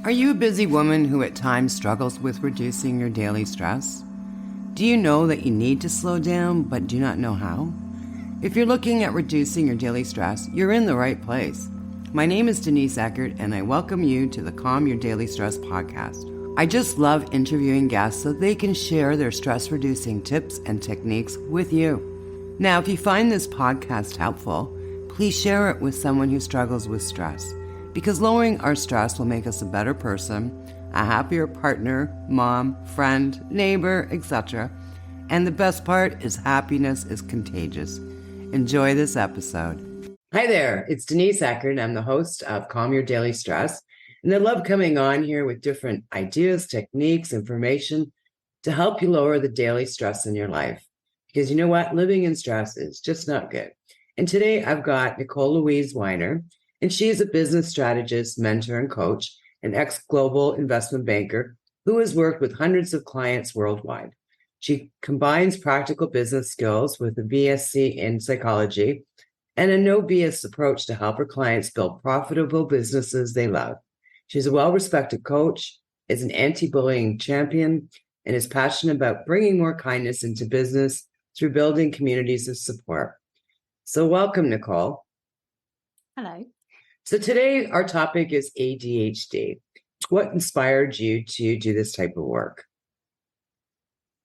Are you a busy woman who at times struggles with reducing your daily stress? Do you know that you need to slow down but do not know how? If you're looking at reducing your daily stress, you're in the right place. My name is Denise Eckert, and I welcome you to the Calm Your Daily Stress podcast. I just love interviewing guests so they can share their stress-reducing tips and techniques with you. Now, if you find this podcast helpful, please share it with someone who struggles with stress, because lowering our stress will make us a better person, a happier partner, mom, friend, neighbor, etc. And the best part is happiness is contagious. Enjoy this episode. Hi there, it's Denise Eckert. I'm the host of Calm Your Daily Stress. And I love coming on here with different ideas, techniques, information to help you lower the daily stress in your life. Because you know what? Living in stress is just not good. And today I've got Nicole Louise Winer, and she is a business strategist, mentor, and coach, an ex-global investment banker who has worked with hundreds of clients worldwide. She combines practical business skills with a BSc in psychology and a no BS approach to help her clients build profitable businesses they love. She's a well-respected coach, is an anti-bullying champion, and is passionate about bringing more kindness into business through building communities of support. So welcome, Nicole. Hello. So today our topic is ADHD. What inspired you to do this type of work?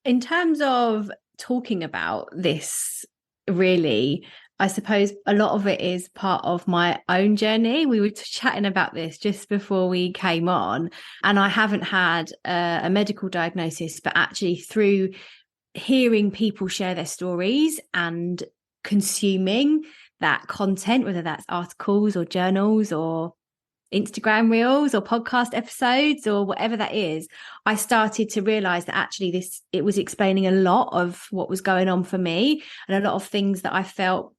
In terms of talking about this, really, I suppose a lot of it is part of my own journey. We were chatting about this just before we came on, and I haven't had a medical diagnosis, but actually through hearing people share their stories and consuming that content, whether that's articles or journals or Instagram reels or podcast episodes or whatever that is, I started to realize that actually it was explaining a lot of what was going on for me and a lot of things that I felt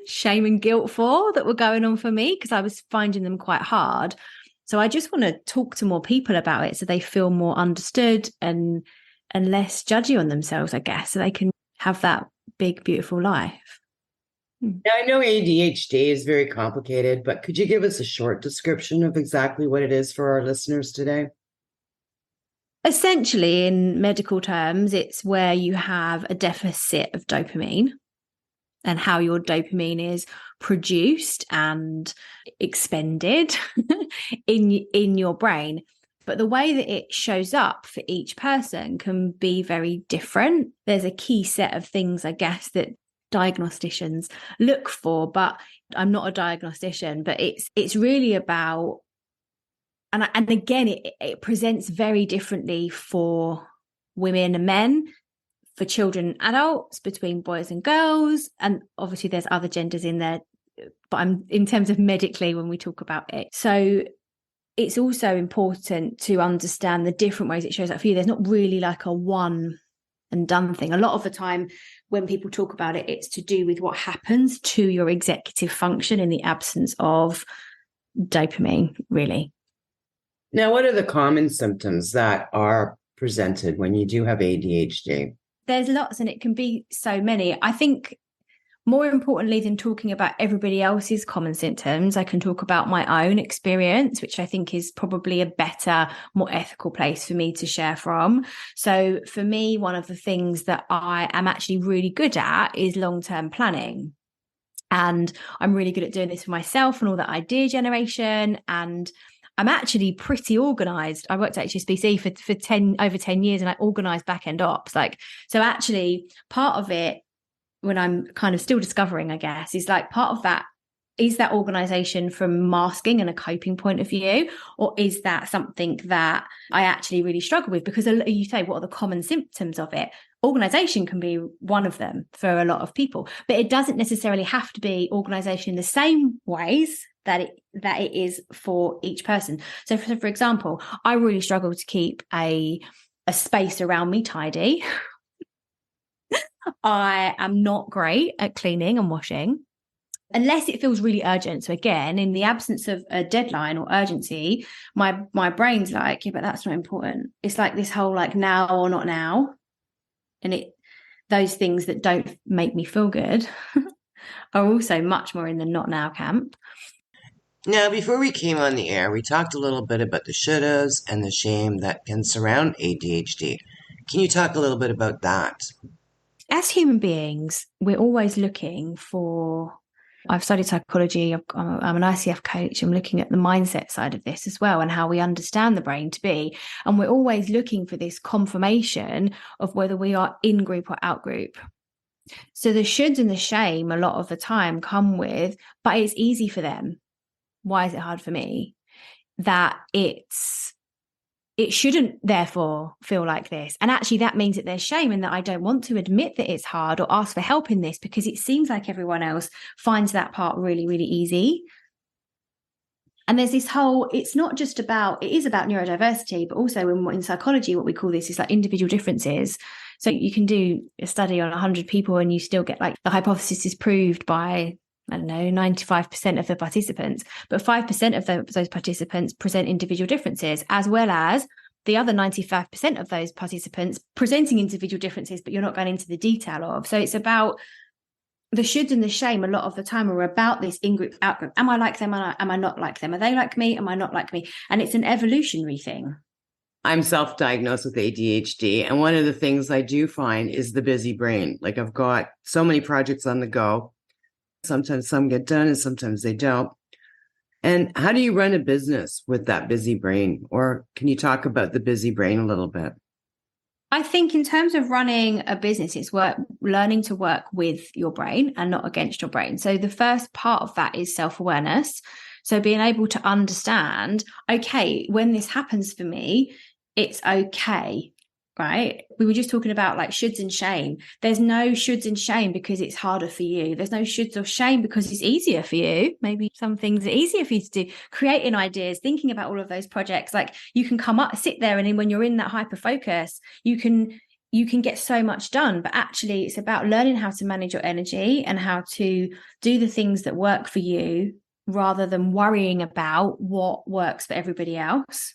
shame and guilt for that were going on for me because I was finding them quite hard. So I just want to talk to more people about it so they feel more understood and less judgy on themselves, I guess, so they can have that big, beautiful life. Now, I know ADHD is very complicated, but could you give us a short description of exactly what it is for our listeners today? Essentially, in medical terms, it's where you have a deficit of dopamine and how your dopamine is produced and expended in your brain. But the way that it shows up for each person can be very different. There's a key set of things, I guess, that diagnosticians look for, but I'm not a diagnostician, but it's really about, and again, it presents very differently for women and men, for children and adults, between boys and girls, and obviously there's other genders in there, but I'm in terms of medically when we talk about it. So it's also important to understand the different ways it shows up for you. There's not really like a one and done thing. A lot of the time when people talk about it, it's to do with what happens to your executive function in the absence of dopamine, really. Now, what are the common symptoms that are presented when you do have ADHD? There's lots, and it can be so many. I think more importantly than talking about everybody else's common symptoms, I can talk about my own experience, which I think is probably a better, more ethical place for me to share from. So for me, one of the things that I am actually really good at is long-term planning. And I'm really good at doing this for myself and all that idea generation. And I'm actually pretty organized. I worked at HSBC for over 10 years, and I organized back-end ops. So actually part of it, when I'm kind of still discovering, I guess, is like part of that, is that organization from masking and a coping point of view, or is that something that I actually really struggle with? Because you say, what are the common symptoms of it? Organization can be one of them for a lot of people, but it doesn't necessarily have to be organization in the same ways that it is for each person. So for example, I really struggle to keep a space around me tidy. I am not great at cleaning and washing unless it feels really urgent. So again, in the absence of a deadline or urgency, my brain's like, yeah, but that's not important. It's like this whole like now or not now. And those things that don't make me feel good are also much more in the not now camp. Now, before we came on the air, we talked a little bit about the shouldas and the shame that can surround ADHD. Can you talk a little bit about that? As human beings, we're always looking for. I've studied psychology. I'm an ICF coach. I'm looking at the mindset side of this as well and how we understand the brain to be. And we're always looking for this confirmation of whether we are in group or out group. So the shoulds and the shame a lot of the time come with, but it's easy for them. Why is it hard for me? That it shouldn't therefore feel like this. And actually that means that there's shame and that I don't want to admit that it's hard or ask for help in this because it seems like everyone else finds that part really, really easy. And there's this whole, it's not just about, it is about neurodiversity, but also in psychology, what we call this is like individual differences. So you can do a study on 100 people and you still get like the hypothesis is proved by, I don't know, 95% of the participants, but 5% of those participants present individual differences, as well as the other 95% of those participants presenting individual differences, but you're not going into the detail of. So it's about the should and the shame a lot of the time are about this in-group, out-group. Am I like them? Am I not like them? Are they like me? Am I not like me? And it's an evolutionary thing. I'm self-diagnosed with ADHD, and one of the things I do find is the busy brain. Like I've got so many projects on the go. Sometimes some get done and sometimes they don't. And how do you run a business with that busy brain? Or can you talk about the busy brain a little bit? I think in terms of running a business, it's learning to work with your brain and not against your brain. So the first part of that is self-awareness. So being able to understand, okay, when this happens for me, it's okay. Right? We were just talking about like shoulds and shame. There's no shoulds and shame because it's harder for you. There's no shoulds or shame because it's easier for you. Maybe some things are easier for you to do. Creating ideas, thinking about all of those projects. Like you can sit there, and then when you're in that hyper focus, you can get so much done. But actually, it's about learning how to manage your energy and how to do the things that work for you rather than worrying about what works for everybody else.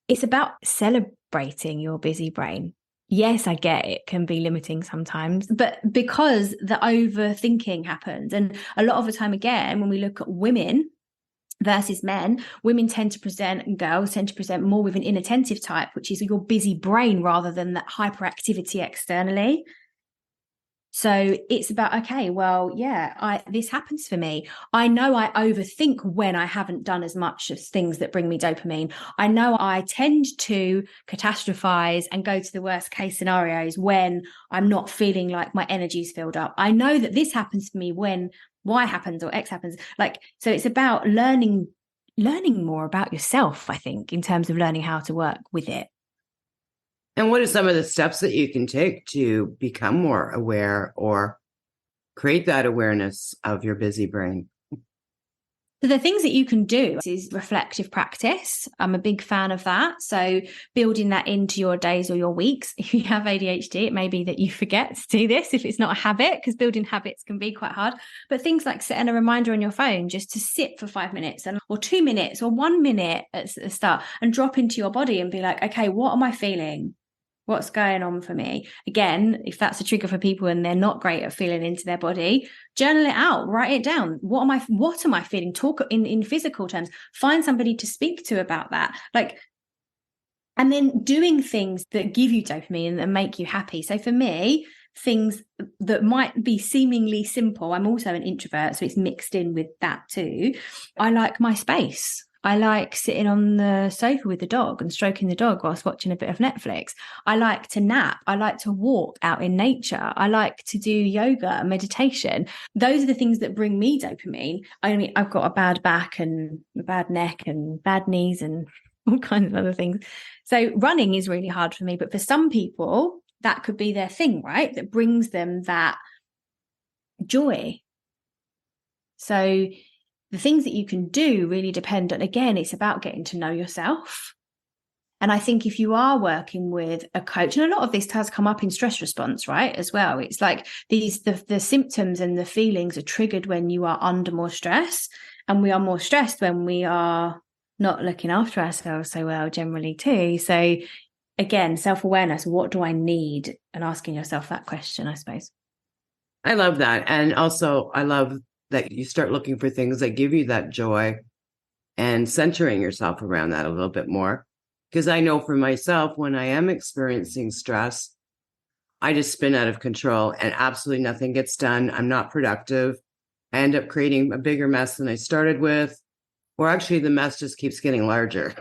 It's about celebrating your busy brain. Yes, I get it can be limiting sometimes, but because the overthinking happens. And a lot of the time, again, when we look at women versus men, women tend to present and girls tend to present more with an inattentive type, which is your busy brain rather than that hyperactivity externally. So it's about, okay, well, yeah, this happens for me. I know I overthink when I haven't done as much as things that bring me dopamine. I know I tend to catastrophize and go to the worst case scenarios when I'm not feeling like my energy's filled up. I know that this happens for me when Y happens or X happens. So it's about learning more about yourself, I think, in terms of learning how to work with it. And what are some of the steps that you can take to become more aware or create that awareness of your busy brain? So the things that you can do is reflective practice. I'm a big fan of that. So building that into your days or your weeks. If you have ADHD, it may be that you forget to do this if it's not a habit, because building habits can be quite hard. But things like setting a reminder on your phone just to sit for 5 minutes or 2 minutes or 1 minute at the start and drop into your body and be like, okay, what am I feeling? What's going on for me? Again, if that's a trigger for people and they're not great at feeling into their body, journal it out, write it down. What am I feeling? Talk in physical terms, find somebody to speak to about that. And then doing things that give you dopamine and make you happy. So for me, things that might be seemingly simple. I'm also an introvert, so it's mixed in with that too. I like my space. I like sitting on the sofa with the dog and stroking the dog whilst watching a bit of Netflix. I like to nap. I like to walk out in nature. I like to do yoga and meditation. Those are the things that bring me dopamine. I mean, I've got a bad back and a bad neck and bad knees and all kinds of other things. So running is really hard for me. But for some people, that could be their thing, right? That brings them that joy. So the things that you can do really depend on, again, it's about getting to know yourself. And I think if you are working with a coach, and a lot of this has come up in stress response, right, as well. It's like the symptoms and the feelings are triggered when you are under more stress, and we are more stressed when we are not looking after ourselves so well generally too. So again, self-awareness, what do I need? And asking yourself that question, I suppose. I love that. And also I love that you start looking for things that give you that joy and centering yourself around that a little bit more. Because I know for myself, when I am experiencing stress, I just spin out of control and absolutely nothing gets done. I'm not productive. I end up creating a bigger mess than I started with, or actually the mess just keeps getting larger.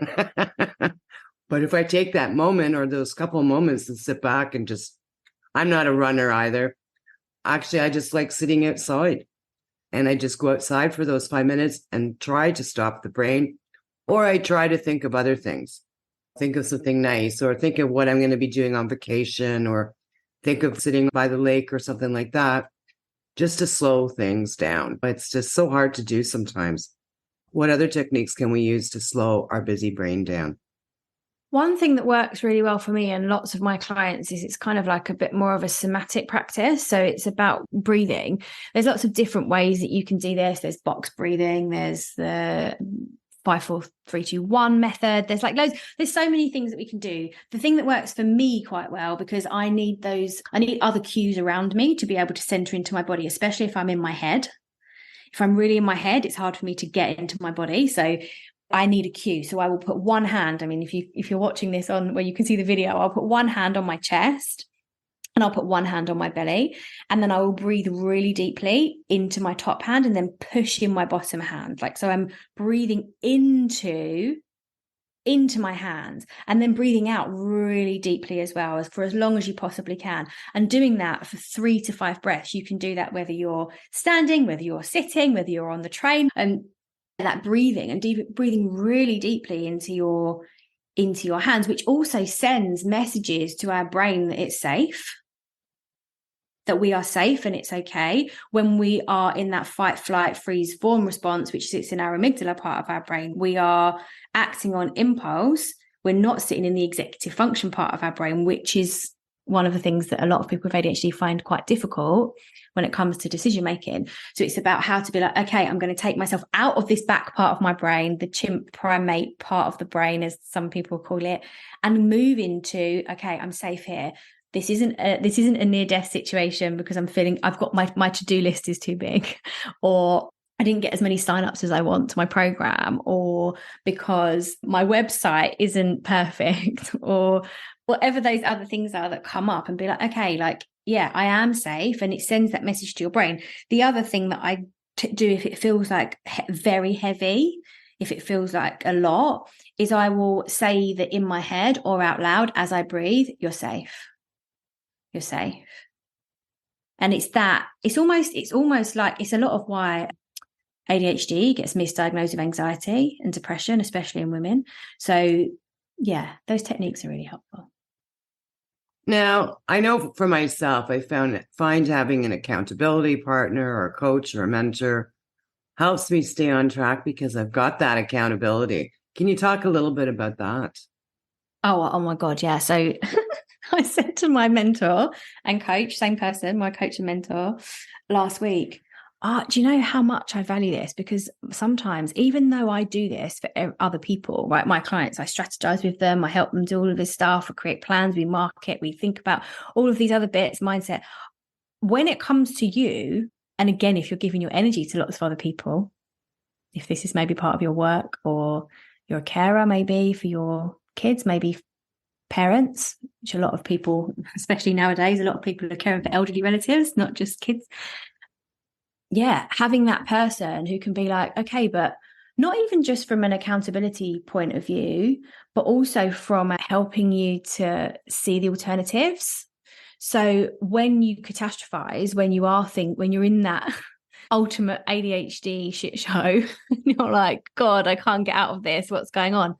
But if I take that moment or those couple of moments and sit back and just, I'm not a runner either. Actually, I just like sitting outside and I just go outside for those 5 minutes and try to stop the brain, or I try to think of other things. Think of something nice, or think of what I'm going to be doing on vacation, or think of sitting by the lake or something like that, just to slow things down. It's just so hard to do sometimes. What other techniques can we use to slow our busy brain down? One thing that works really well for me and lots of my clients is it's kind of like a bit more of a somatic practice. So it's about breathing. There's lots of different ways that you can do this. There's box breathing. There's the 5, 4, 3, 2, 1 method. There's like loads. There's so many things that we can do. The thing that works for me quite well, because I need other cues around me to be able to center into my body, especially if I'm in my head. If I'm really in my head, it's hard for me to get into my body. So I need a cue. So I will put one hand. I mean, if you're watching this on where you can see the video, I'll put one hand on my chest and I'll put one hand on my belly. And then I will breathe really deeply into my top hand and then push in my bottom hand. So I'm breathing into my hands and then breathing out really deeply as well, as for as long as you possibly can. And doing that for 3 to 5 breaths. You can do that whether you're standing, whether you're sitting, whether you're on the train, and that breathing and breathing really deeply into your hands, which also sends messages to our brain that it's safe, that we are safe and it's okay. When we are in that fight, flight, freeze, fawn response, which sits in our amygdala part of our brain, we are acting on impulse. We're not sitting in the executive function part of our brain, which is one of the things that a lot of people with ADHD find quite difficult when it comes to decision making. So it's about how to be like, okay, I'm going to take myself out of this back part of my brain, the chimp primate part of the brain, as some people call it, and move into, okay, I'm safe here. This isn't a near-death situation because I'm feeling I've got my to-do list is too big, or I didn't get as many signups as I want to my program, or because my website isn't perfect, or whatever those other things are that come up, and be like, okay, yeah, I am safe. And it sends that message to your brain. The other thing that I do, if it feels like very heavy, if it feels like a lot, is I will say that in my head or out loud as I breathe, you're safe. You're safe. And it's almost like it's a lot of why ADHD gets misdiagnosed with anxiety and depression, especially in women. So yeah, those techniques are really helpful. Now, I know for myself, I find having an accountability partner or a coach or a mentor helps me stay on track because I've got that accountability. Can you talk a little bit about that? Oh my God, yeah. So I said to my mentor and coach, same person, my coach and mentor, last week, do you know how much I value this? Because sometimes, even though I do this for other people, right, my clients, I strategize with them, I help them do all of this stuff, I create plans, we market, we think about all of these other bits, mindset. When it comes to you, and again, if you're giving your energy to lots of other people, if this is maybe part of your work, or you're a carer, maybe for your kids, maybe parents, which a lot of people, especially nowadays, a lot of people are caring for elderly relatives, not just kids. Yeah, having that person who can be like, okay, but not even just from an accountability point of view, but also from helping you to see the alternatives. So when you catastrophize, when you're in that ultimate ADHD shit show, you're like, God, I can't get out of this. What's going on?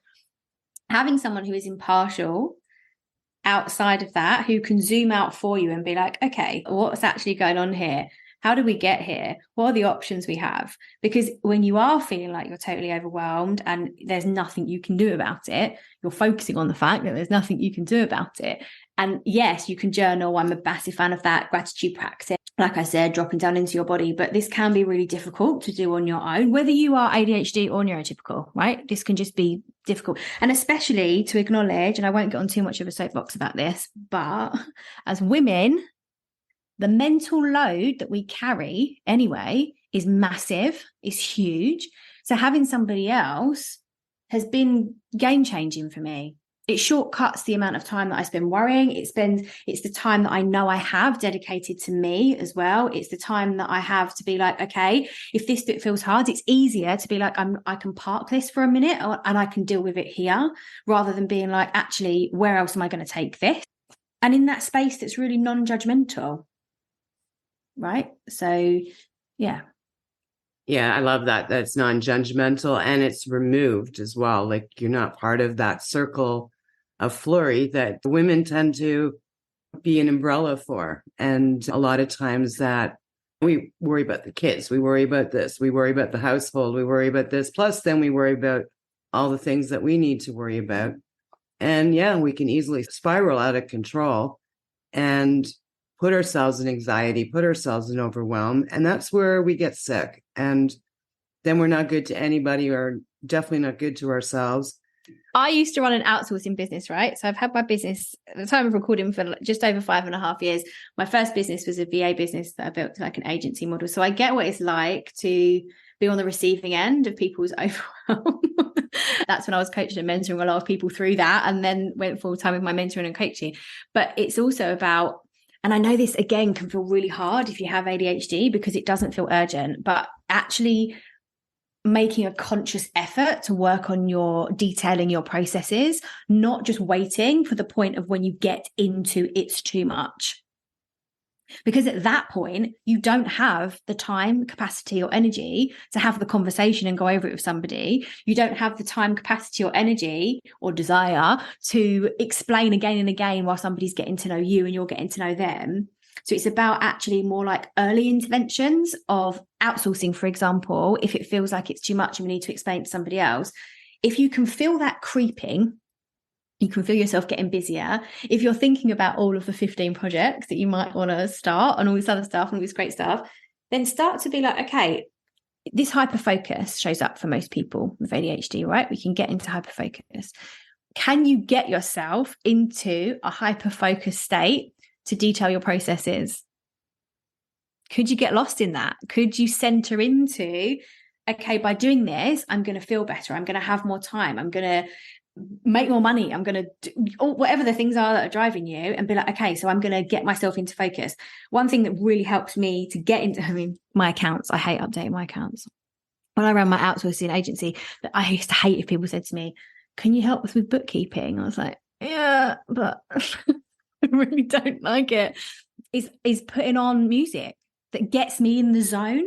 Having someone who is impartial outside of that, who can zoom out for you and be like, okay, what's actually going on here? How do we get here? What are the options we have? Because when you are feeling like you're totally overwhelmed and there's nothing you can do about it, you're focusing on the fact that there's nothing you can do about it. And yes, you can journal. I'm a massive fan of that. Gratitude practice, like I said, dropping down into your body. But this can be really difficult to do on your own, whether you are ADHD or neurotypical, right? This can just be difficult. And especially to acknowledge, and I won't get on too much of a soapbox about this, but as women, the mental load that we carry anyway is massive, is huge. So having somebody else has been game changing for me. It shortcuts the amount of time that I spend worrying. It's the time that I know I have dedicated to me as well. It's the time that I have to be like, okay, if this bit feels hard, it's easier to be like, I can park this for a minute and I can deal with it here, rather than being like, actually, where else am I going to take this? And in that space that's really non-judgmental. Right. So, yeah. Yeah, I love that. That's non-judgmental and it's removed as well. Like you're not part of that circle of flurry that women tend to be an umbrella for. And a lot of times that we worry about the kids, we worry about this, we worry about the household, we worry about this. Plus, then we worry about all the things that we need to worry about. And yeah, we can easily spiral out of control and put ourselves in anxiety, put ourselves in overwhelm. And that's where we get sick. And then we're not good to anybody, or definitely not good to ourselves. I used to run an outsourcing business, right? So I've had my business at the time of recording for just over 5.5 years. My first business was a VA business that I built like an agency model. So I get what it's like to be on the receiving end of people's overwhelm. That's when I was coaching and mentoring a lot of people through that, and then went full time with my mentoring and coaching. But it's also about, and I know this again can feel really hard if you have ADHD because it doesn't feel urgent, but actually making a conscious effort to work on your detailing your processes, not just waiting for the point of when you get into it's too much. Because at that point, you don't have the time, capacity, or energy to have the conversation and go over it with somebody. You don't have the time, capacity, or energy or desire to explain again and again while somebody's getting to know you and you're getting to know them. So it's about actually more like early interventions of outsourcing, for example, if it feels like it's too much and we need to explain to somebody else. If you can feel that creeping, you can feel yourself getting busier. If you're thinking about all of the 15 projects that you might want to start and all this other stuff and all this great stuff, then start to be like, okay, this hyperfocus shows up for most people with ADHD, right? We can get into hyperfocus. Can you get yourself into a hyperfocus state to detail your processes? Could you get lost in that? Could you center into, okay, by doing this, I'm going to feel better. I'm going to have more time. I'm going to make more money. I'm going to do whatever the things are that are driving you, and be like, okay, so I'm going to get myself into focus. One thing that really helps me to get into, my accounts, I hate updating my accounts. When I ran my outsourcing agency, that I used to hate if people said to me, can you help us with bookkeeping? I was like, yeah, but I really don't like it. Is putting on music that gets me in the zone.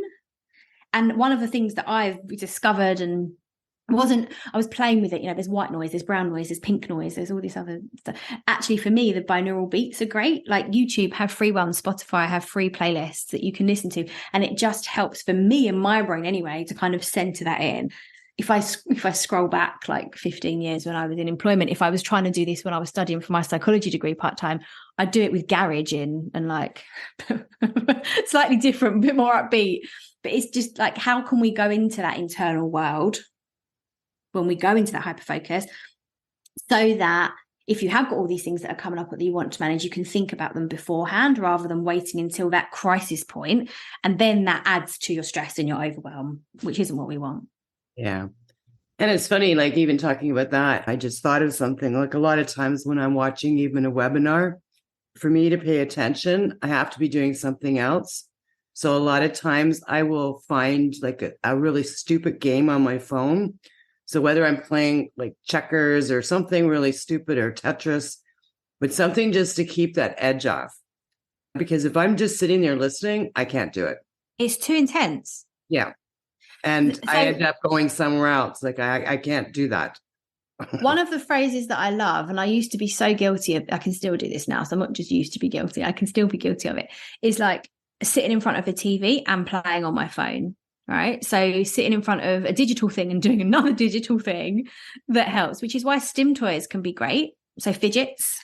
And one of the things that I've discovered, and I was playing with it, there's white noise, there's brown noise, there's pink noise, there's all this other stuff. Actually, for me, the binaural beats are great. Like YouTube have free ones, Spotify have free playlists that you can listen to. And it just helps for me and my brain anyway, to kind of center that in. If I scroll back like 15 years when I was in employment, if I was trying to do this when I was studying for my psychology degree part-time, I'd do it with Garage in and like slightly different, a bit more upbeat. But it's just like, how can we go into that internal world when we go into that hyperfocus, so that if you have got all these things that are coming up that you want to manage, you can think about them beforehand rather than waiting until that crisis point. And then that adds to your stress and your overwhelm, which isn't what we want. Yeah. And it's funny, like even talking about that, I just thought of something. Like a lot of times when I'm watching even a webinar, for me to pay attention, I have to be doing something else. So a lot of times I will find like a really stupid game on my phone. So whether I'm playing like checkers or something really stupid or Tetris, but something just to keep that edge off. Because if I'm just sitting there listening, I can't do it. It's too intense. Yeah. And I end up going somewhere else. Like I can't do that. One of the phrases that I love, and I used to be so guilty of, I can still do this now. So I'm not just used to be guilty, I can still be guilty of it, is like sitting in front of a TV and playing on my phone. Right. So sitting in front of a digital thing and doing another digital thing that helps, which is why stim toys can be great. So fidgets,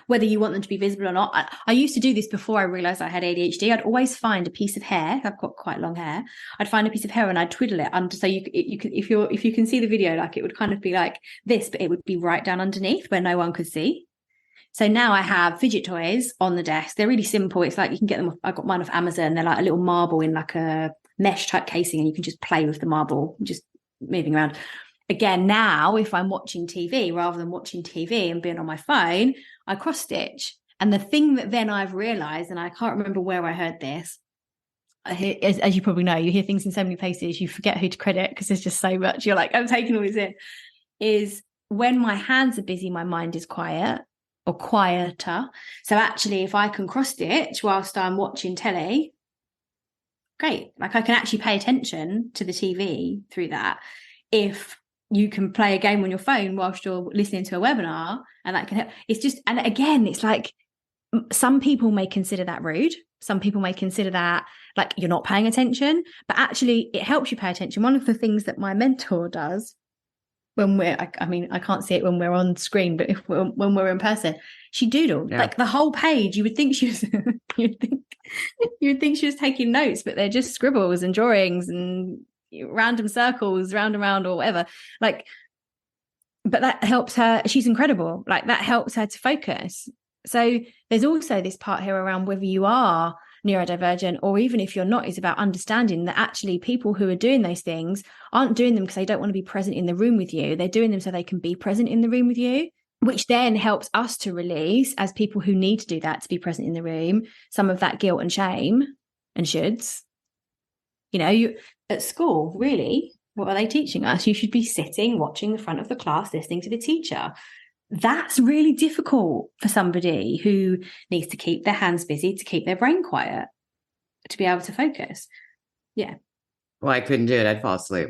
whether you want them to be visible or not. I used to do this before I realized I had ADHD. I'd always find a piece of hair. I've got quite long hair. I'd find a piece of hair and I'd twiddle it under. So you could, if you can see the video, like it would kind of be like this, but it would be right down underneath where no one could see. So now I have fidget toys on the desk. They're really simple. It's like you can get them. I got mine off Amazon. They're like a little marble in like a mesh type casing, and you can just play with the marble, just moving around. Again, now if I'm watching TV, rather than watching TV and being on my phone, I cross stitch. And the thing that then I've realized, and I can't remember where I heard this, as you probably know, you hear things in so many places, you forget who to credit because there's just so much. You're like, I'm taking all this in. Is when my hands are busy, my mind is quiet or quieter. So actually, if I can cross stitch whilst I'm watching telly, great. Like I can actually pay attention to the TV through that. If you can play a game on your phone whilst you're listening to a webinar, and that can help. It's just, and again, it's like some people may consider that rude. Some people may consider that like you're not paying attention, but actually it helps you pay attention. One of the things that my mentor does when I can't see it when we're on screen, but when we're in person, she doodled like the whole page. You would think she was, you would think she was taking notes, but they're just scribbles and drawings and random circles round and round or whatever. Like, but that helps her. She's incredible. Like that helps her to focus. So there's also this part here around whether you are neurodivergent or even if you're not, is about understanding that actually people who are doing those things aren't doing them because they don't want to be present in the room with you. They're doing them so they can be present in the room with you, which then helps us to release, as people who need to do that, to be present in the room, some of that guilt and shame and shoulds. You know, you at school, really, what are they teaching us? You should be sitting, watching the front of the class, listening to the teacher. That's really difficult for somebody who needs to keep their hands busy, to keep their brain quiet, to be able to focus. Yeah. Well, I couldn't do it. I'd fall asleep.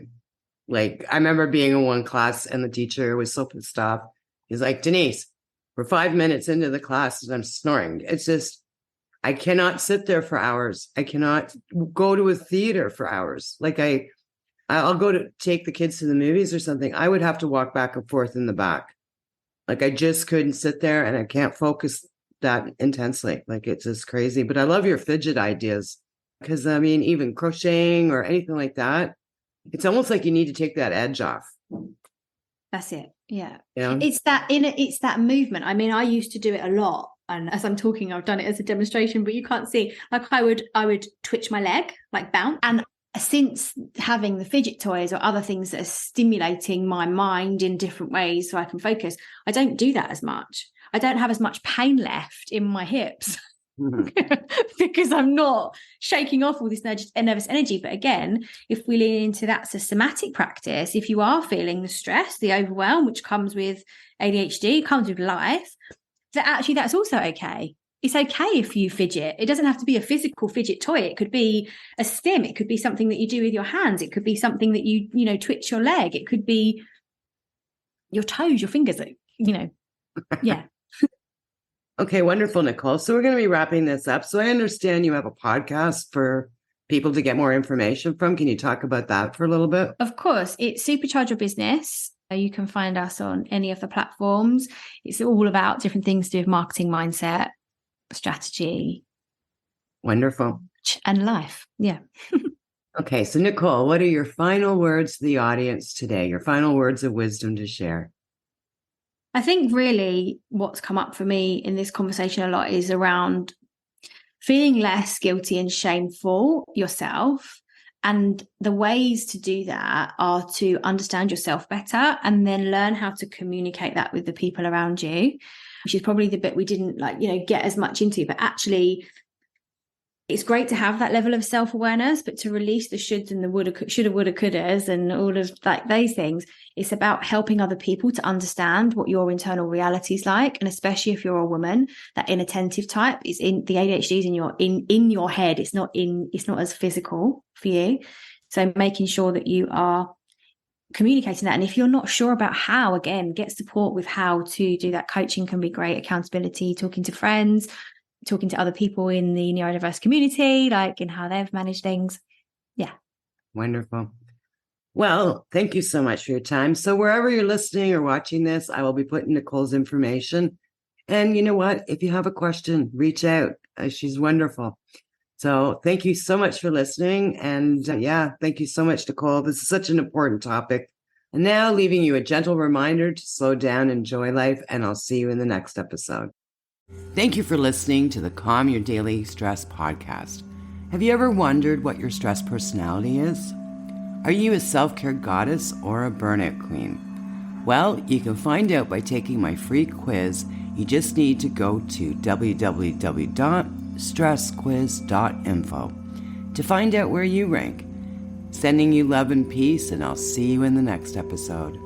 Like, I remember being in one class and the teacher was so pissed off. He's like, Denise, we're 5 minutes into the class and I'm snoring. It's just, I cannot sit there for hours. I cannot go to a theater for hours. Like I'll go to take the kids to the movies or something. I would have to walk back and forth in the back. Like I just couldn't sit there and I can't focus that intensely. Like it's just crazy. But I love your fidget ideas because I mean, even crocheting or anything like that, it's almost like you need to take that edge off. That's it. Yeah. Yeah. It's that movement. I mean, I used to do it a lot. And as I'm talking, I've done it as a demonstration, but you can't see. Like I would twitch my leg, like bounce. And since having the fidget toys or other things that are stimulating my mind in different ways so I can focus, I don't do that as much. I don't have as much pain left in my hips because I'm not shaking off all this nervous energy. But again, if we lean into that's a somatic practice, if you are feeling the stress, the overwhelm, which comes with ADHD, comes with life, that actually that's also okay. It's okay if you fidget. It doesn't have to be a physical fidget toy. It could be a stim. It could be something that you do with your hands. It could be something that you twitch your leg. It could be your toes, your fingers, yeah. Okay, wonderful, Nicole. So we're going to be wrapping this up. So I understand you have a podcast for people to get more information from. Can you talk about that for a little bit? Of course. It's Supercharge Your Business. You can find us on any of the platforms. It's all about different things to do with marketing mindset, strategy. Wonderful. And life. Yeah. Okay. So Nicole, what are your final words to the audience today? Your final words of wisdom to share? I think really what's come up for me in this conversation a lot is around feeling less guilty and shameful yourself. And the ways to do that are to understand yourself better and then learn how to communicate that with the people around you, which is probably the bit we didn't get as much into. But actually, it's great to have that level of self-awareness, but to release the shoulds and the shoulda, woulda, couldas and all of those things, it's about helping other people to understand what your internal reality is like. And especially if you're a woman, that inattentive type is in the ADHD is in your head. It's not as physical for you. So making sure that you are communicating that. And if you're not sure about how, again, get support with how to do that. Coaching can be great, accountability, talking to friends, talking to other people in the neurodiverse community, like in how they've managed things. Yeah. Wonderful. Well, thank you so much for your time. So wherever you're listening or watching this, I will be putting Nicole's information. And you know what? If you have a question, reach out. She's wonderful. So thank you so much for listening. And thank you so much, Nicole. This is such an important topic. And now leaving you a gentle reminder to slow down, enjoy life, and I'll see you in the next episode. Thank you for listening to the Calm Your Daily Stress podcast. Have you ever wondered what your stress personality is? Are you a self-care goddess or a burnout queen? Well, you can find out by taking my free quiz. You just need to go to www.stressquiz.info to find out where you rank. Sending you love and peace, and I'll see you in the next episode.